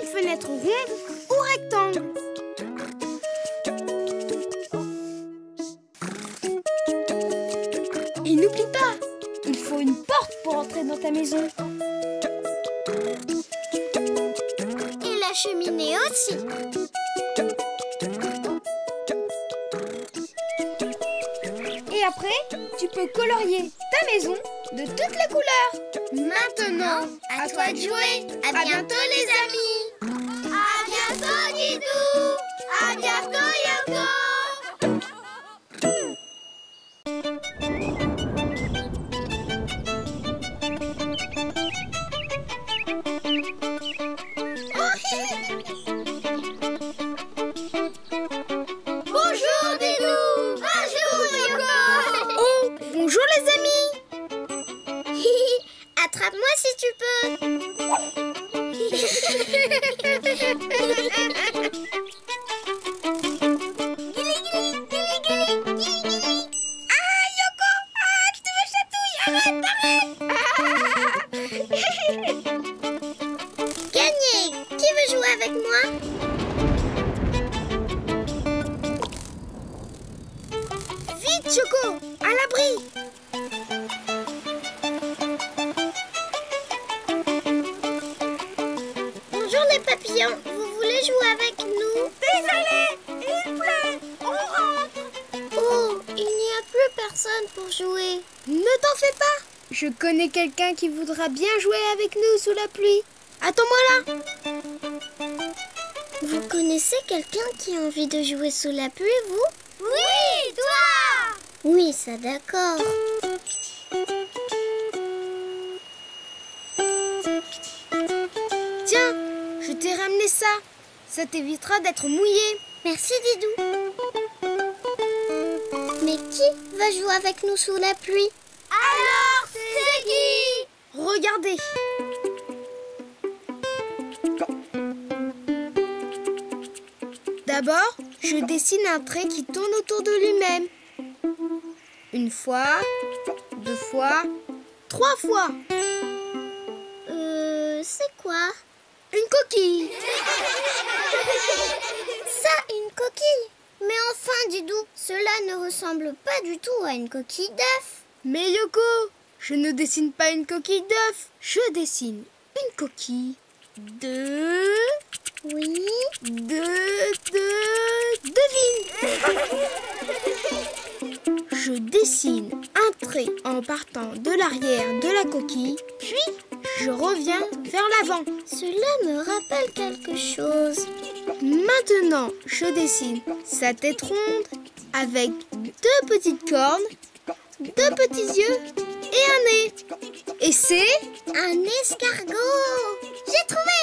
une fenêtre ronde ou rectangle. Et n'oublie pas, il faut une porte pour entrer dans ta maison. Et la cheminée aussi. Et après, tu peux colorier ta maison de toutes les couleurs. Maintenant, à toi de jouer. À bientôt les amis. À bientôt Didou. À bientôt Yoko. Bonjour Didou. Bonjour Yoko. Oh, bonjour les amis. Attrape-moi si tu peux. Ah, Yoko, tu me chatouilles. Arrête. Gagné. Qui veut jouer avec moi? Vite, Choco, à l'abri. Bonjour les papillons. Vous voulez jouer avec nous? Désolé, il pleut. On rentre. Oh, il n'y a plus personne pour jouer. Ne t'en fais pas. Je connais quelqu'un qui voudra bien jouer avec nous sous la pluie. Attends-moi là. Vous connaissez quelqu'un qui a envie de jouer sous la pluie, vous? Oui, toi! Oui, ça d'accord. Tiens, je t'ai ramené ça. Ça t'évitera d'être mouillé. Merci Didou. Mais qui va jouer avec nous sous la pluie? Alors, c'est qui? Regardez. D'abord, je dessine un trait qui tourne autour de lui-même. Une fois, 2 fois, 3 fois. C'est quoi? Une coquille. Ça, une coquille? Mais enfin, Didou, cela ne ressemble pas du tout à une coquille d'œuf. Mais Yoko, je ne dessine pas une coquille d'œuf. Je dessine une coquille de... Oui. Devine. Je dessine un trait en partant de l'arrière de la coquille, puis je reviens vers l'avant. Cela me rappelle quelque chose. Maintenant, je dessine sa tête ronde avec 2 petites cornes, 2 petits yeux et un nez. Et c'est... un escargot. J'ai trouvé.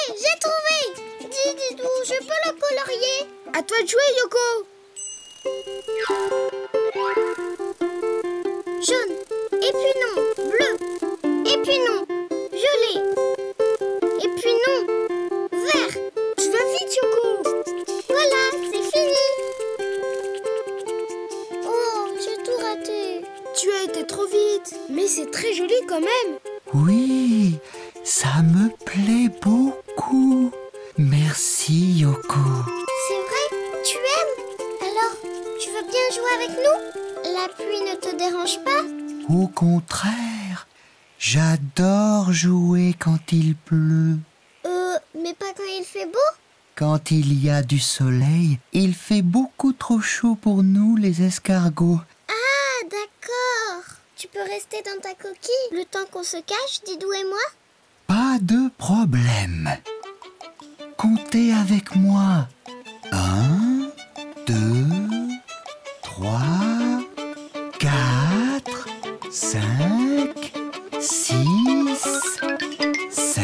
Dis, Didou, je peux le colorier? À toi de jouer, Yoko. Jaune, et puis non, bleu, et puis non, violet, et puis non, vert. Tu vas vite, Yoko. Voilà, c'est fini. Oh, j'ai tout raté. Tu as été trop vite, mais c'est très joli quand même. Oui, ça me plaît beaucoup. Merci, Yoko. C'est vrai, tu aimes? Alors, tu veux bien jouer avec nous? La pluie ne te dérange pas? Au contraire, j'adore jouer quand il pleut. Mais pas quand il fait beau? Quand il y a du soleil, il fait beaucoup trop chaud pour nous, les escargots. Ah, d'accord. Tu peux rester dans ta coquille le temps qu'on se cache, Didou et moi? Pas de problème. Comptez avec moi. 1, 2, 3, 4, 5, 6, 7,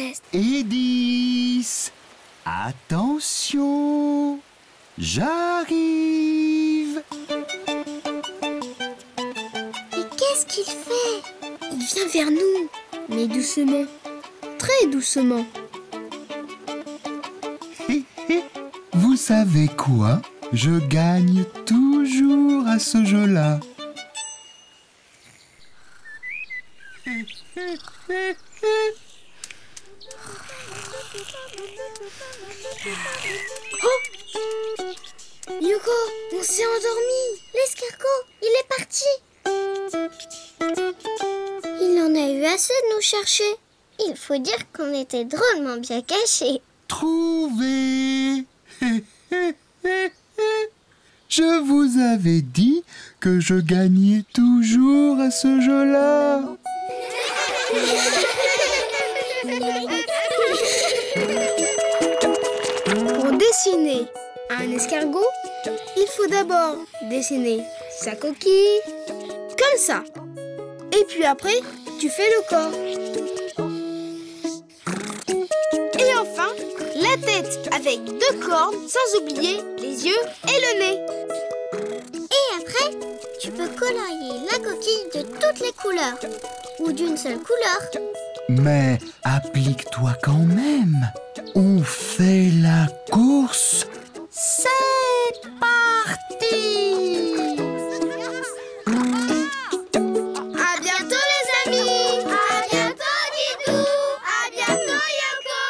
Ernest. et 10. Attention, j'arrive. Et qu'est-ce qu'il fait? Il vient vers nous, mais doucement. Très doucement. Vous savez quoi? Je gagne toujours à ce jeu-là. Yoko, on s'est endormi. L'escargot, il est parti. Il en a eu assez de nous chercher. Il faut dire qu'on était drôlement bien cachés. Trouvé. Je vous avais dit que je gagnais toujours à ce jeu-là. Pour dessiner un escargot, il faut d'abord dessiner sa coquille, comme ça. Et puis après, tu fais le corps. Et enfin, la tête avec 2 cornes, sans oublier les yeux et le nez. Et après, tu peux colorier la coquille de toutes les couleurs. Ou d'une seule couleur. Mais applique-toi quand même. On fait la course. C'est parti. À bientôt les amis. À bientôt Didou. À bientôt Yoko.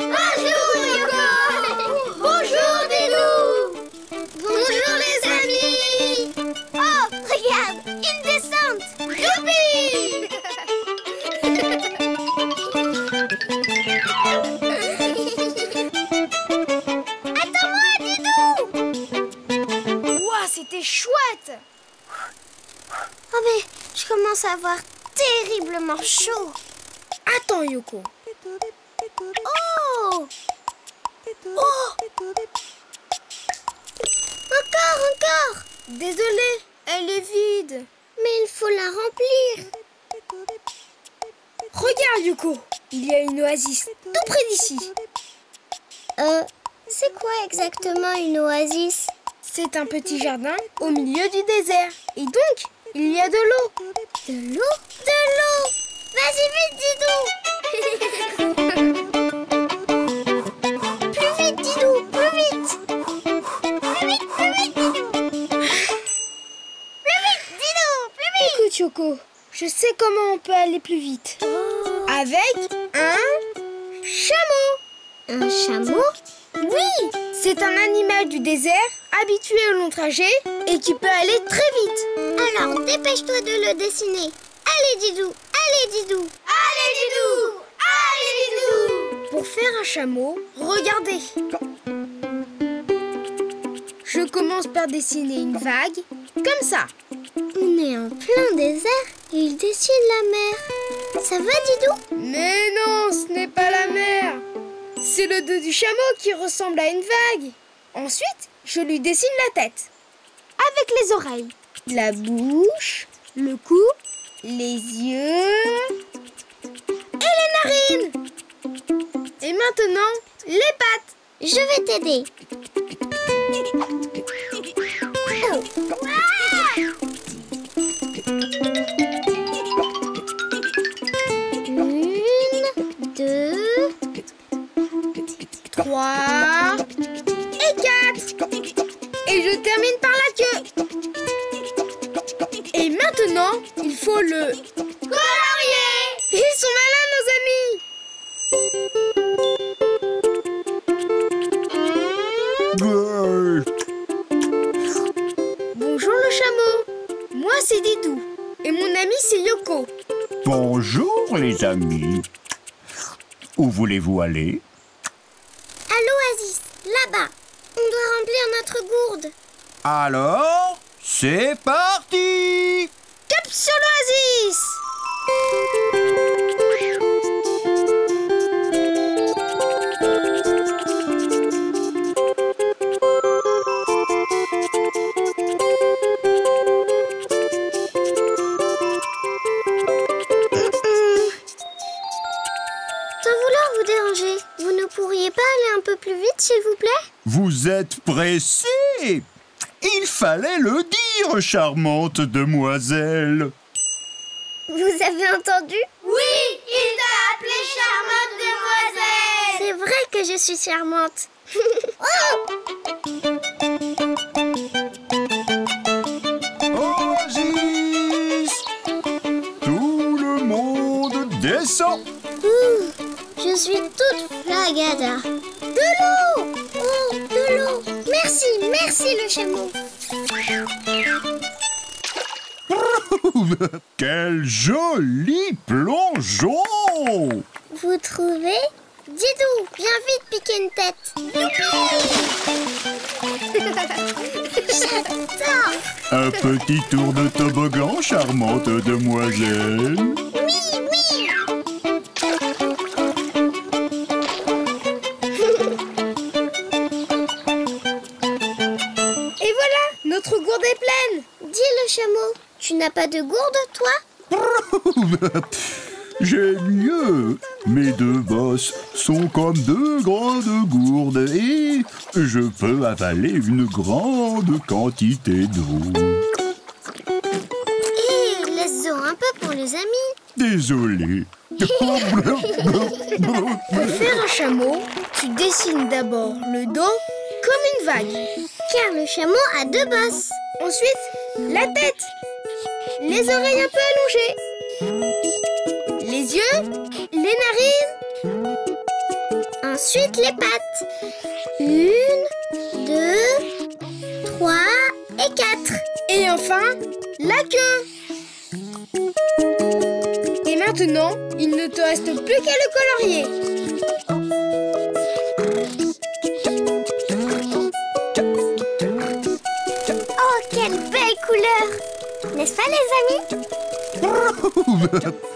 Bonjour Yoko. Bonjour Didou. Bonjour les amis. Oh, regarde, une descente. Youpi. Attends-moi, Didou. Ouah, c'était chouette. Oh mais, je commence à avoir terriblement chaud. Attends Yoko. Oh. Oh. Encore. Désolée, elle est vide. Mais il faut la remplir. Regarde Yoko, il y a une oasis tout près d'ici. C'est quoi exactement une oasis? C'est un petit jardin au milieu du désert. Et donc, il y a de l'eau. De l'eau? De l'eau. Vas-y vite, Didou. Plus vite, Didou, plus vite. Plus vite, Didou. Plus vite, Didou, plus vite. Écoute Yoko, je sais comment on peut aller plus vite. Avec un chameau. Un chameau? Oui, c'est un animal du désert habitué au long trajet et qui peut aller très vite. Alors, dépêche-toi de le dessiner. Allez, Didou, allez, Didou. Allez Didou. Allez Didou. Pour faire un chameau, regardez. Je commence par dessiner une vague, comme ça. On est en plein désert et il dessine la mer. Ça va, Didou? Mais non, ce n'est pas la mer. C'est le dos du chameau qui ressemble à une vague. Ensuite, je lui dessine la tête. Avec les oreilles, la bouche, le cou, les yeux et les narines. Et maintenant, les pattes. Je vais t'aider. Oh. Une, deux, 3 et 4. Et je termine par la queue. Et maintenant, il faut le colorier. Ils sont malins, nos amis. Bonjour le chameau. Moi c'est Didou. Et mon ami c'est Yoko. Bonjour les amis. Où voulez-vous aller? à l'oasis, là-bas. On doit remplir notre gourde. Alors, c'est parti! Cap sur l'oasis. pas aller un peu plus vite, s'il vous plaît? Vous êtes pressé? Il fallait le dire, charmante demoiselle. Vous avez entendu? Oui, il t'a appelé charmante demoiselle. C'est vrai que je suis charmante. Oasis! Tout le monde descend. Je suis toute flagada. De l'eau! Oh, de l'eau! Merci, merci le chameau. Quel joli plongeon! Vous trouvez? Didou, viens vite piquer une tête. J'adore! Un petit tour de toboggan, charmante demoiselle. Oui, oui! Et voilà, notre gourde est pleine. Dis le chameau, tu n'as pas de gourde, toi? J'ai mieux. Mes deux bosses sont comme deux grandes gourdes et je peux avaler une grande quantité d'eau. Et laisse-en un peu pour les amis. Désolé. Pour faire un chameau, tu dessines d'abord le dos comme une vague. Car le chameau a deux bosses. Ensuite, la tête, les oreilles un peu allongées, les yeux, les narines. Ensuite, les pattes. 1, 2, 3 et 4. Et enfin, la queue. Et maintenant, il ne te reste plus qu'à le colorier. Oh, quelle belle couleur! N'est-ce pas, les amis?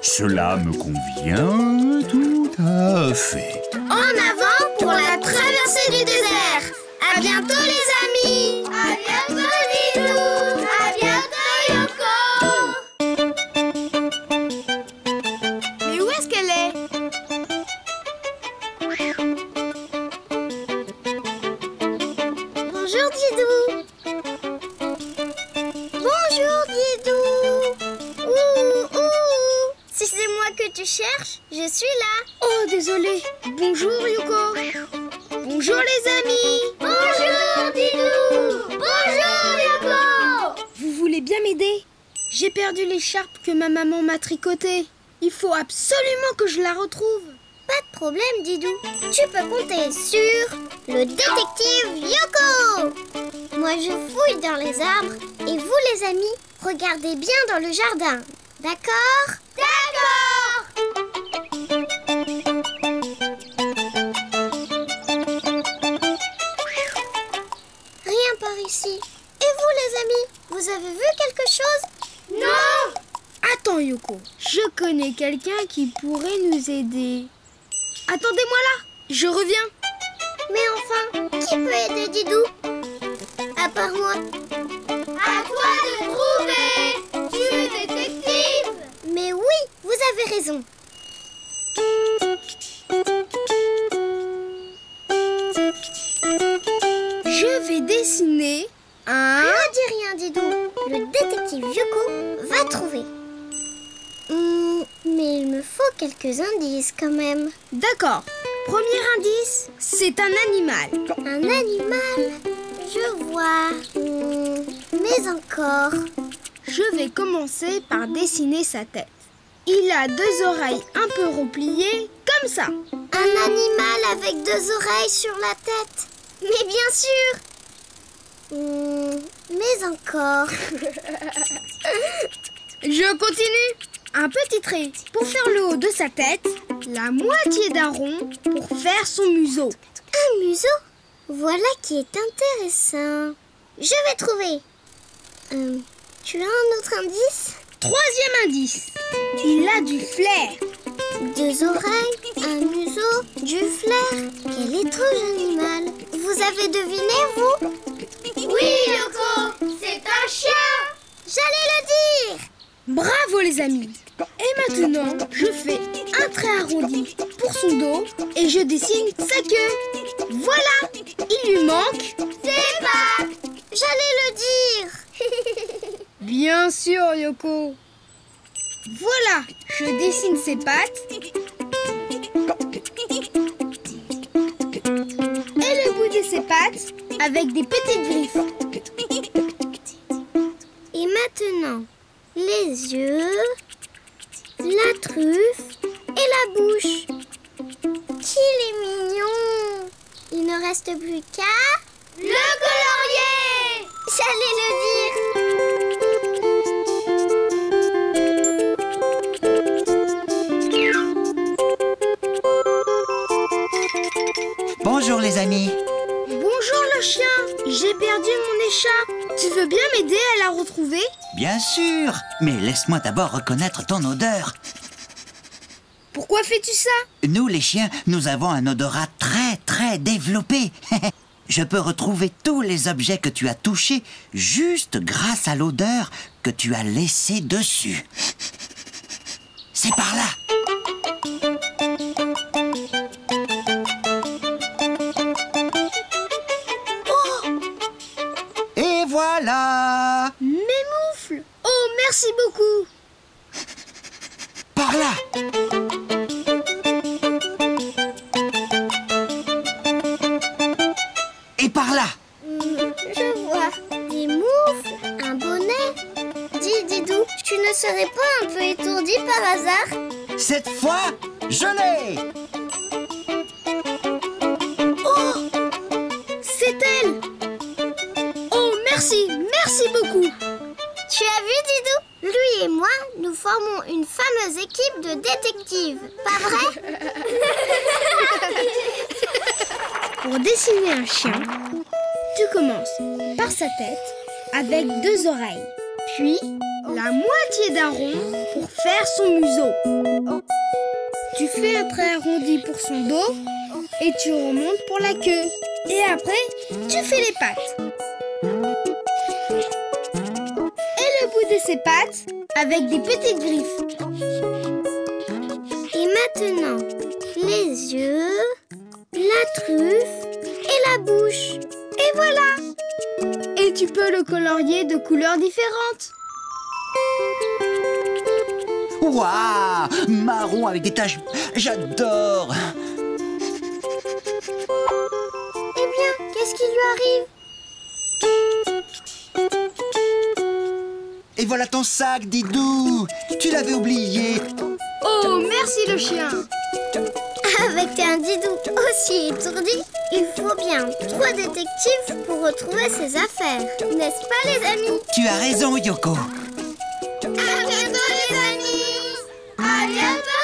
Cela me convient tout à fait. En avant pour la traversée du désert. À bientôt, les amis. À bientôt, Didou. À bientôt, Yoko. Mais où est-ce qu'elle est? Bonjour, Didou. Bonjour, Didou. Ouh. Si c'est moi que tu cherches, je suis là. Oh, désolé. Bonjour, Yoko. Bonjour, les amis. Bonjour, Didou. Bonjour, Yoko. Vous voulez bien m'aider? J'ai perdu l'écharpe que ma maman m'a tricotée. Il faut absolument que je la retrouve. Pas de problème, Didou. Tu peux compter sur le détective Yoko. Moi, je fouille dans les arbres et vous, les amis, regardez bien dans le jardin. D'accord? D'accord. Rien par ici. Et vous, les amis, vous avez vu quelque chose? Non. Attends, Yoko. Je connais quelqu'un qui pourrait nous aider. Attendez-moi là. Je reviens. Mais enfin, qui peut aider Didou? À part moi. À toi de trouver. Tu es détective. Mais oui, vous avez raison. Je vais dessiner un... Ne dis rien, Didou. Le détective Yoko va trouver. Mais il me faut quelques indices quand même. D'accord. Premier indice, c'est un animal. Un animal? Je vois. Mais encore. Je vais commencer par dessiner sa tête. Il a deux oreilles un peu repliées, comme ça. Un animal avec deux oreilles sur la tête. Mais bien sûr. Mais encore. Je continue. Un petit trait pour faire le haut de sa tête, la moitié d'un rond pour faire son museau. Un museau? Voilà qui est intéressant. Je vais trouver. Tu as un autre indice? Troisième indice. Il a du flair. Deux oreilles, un museau, du flair. Quel étrange animal. Vous avez deviné, vous? Oui, Yoko. C'est un chien. J'allais le dire. Bravo les amis. Et maintenant, je fais un trait arrondi pour son dos et je dessine sa queue. Voilà, il lui manque C'est pas. J'allais le dire. Bien sûr, Yoko. Voilà, je dessine ses pattes. Et le bout de ses pattes avec des petites griffes. Et maintenant, les yeux, la truffe et la bouche. Qu'il est mignon! Il ne reste plus qu'à... Le colorier! J'allais le dire. Bonjour les amis. Bonjour le chien, j'ai perdu mon écharpe. Tu veux bien m'aider à la retrouver? Bien sûr, mais laisse-moi d'abord reconnaître ton odeur. Pourquoi fais-tu ça? Nous les chiens, nous avons un odorat très développé. Je peux retrouver tous les objets que tu as touchés juste grâce à l'odeur que tu as laissée dessus. C'est par là. Et voilà. Mes moufles! Oh, merci beaucoup! Par là. Et par là. Je vois des moufles, un bonnet. Dis, Didou, tu ne serais pas un peu étourdi par hasard? Cette fois, je l'ai. Oh! C'est elle! Oh, merci beaucoup! Tu as vu, Didou? Lui et moi, nous formons une fameuse équipe de détectives. Pas vrai? Pour dessiner un chien, tu commences par sa tête avec 2 oreilles, puis la moitié d'un rond pour faire son museau. Tu fais un trait arrondi pour son dos et tu remontes pour la queue. Et après, tu fais les pattes. Et le bout de ses pattes avec des petites griffes. Et maintenant, les yeux, la truffe et la bouche. Et voilà! Et tu peux le colorier de couleurs différentes. Waouh! Marron avec des taches. J'adore! Eh bien, qu'est-ce qui lui arrive? Et voilà ton sac, Didou! Tu l'avais oublié! Oh, merci le chien! Avec un Didou aussi étourdi, il faut bien 3 détectives pour retrouver ses affaires. N'est-ce pas, les amis? Tu as raison, Yoko! À bientôt les amis! À bientôt!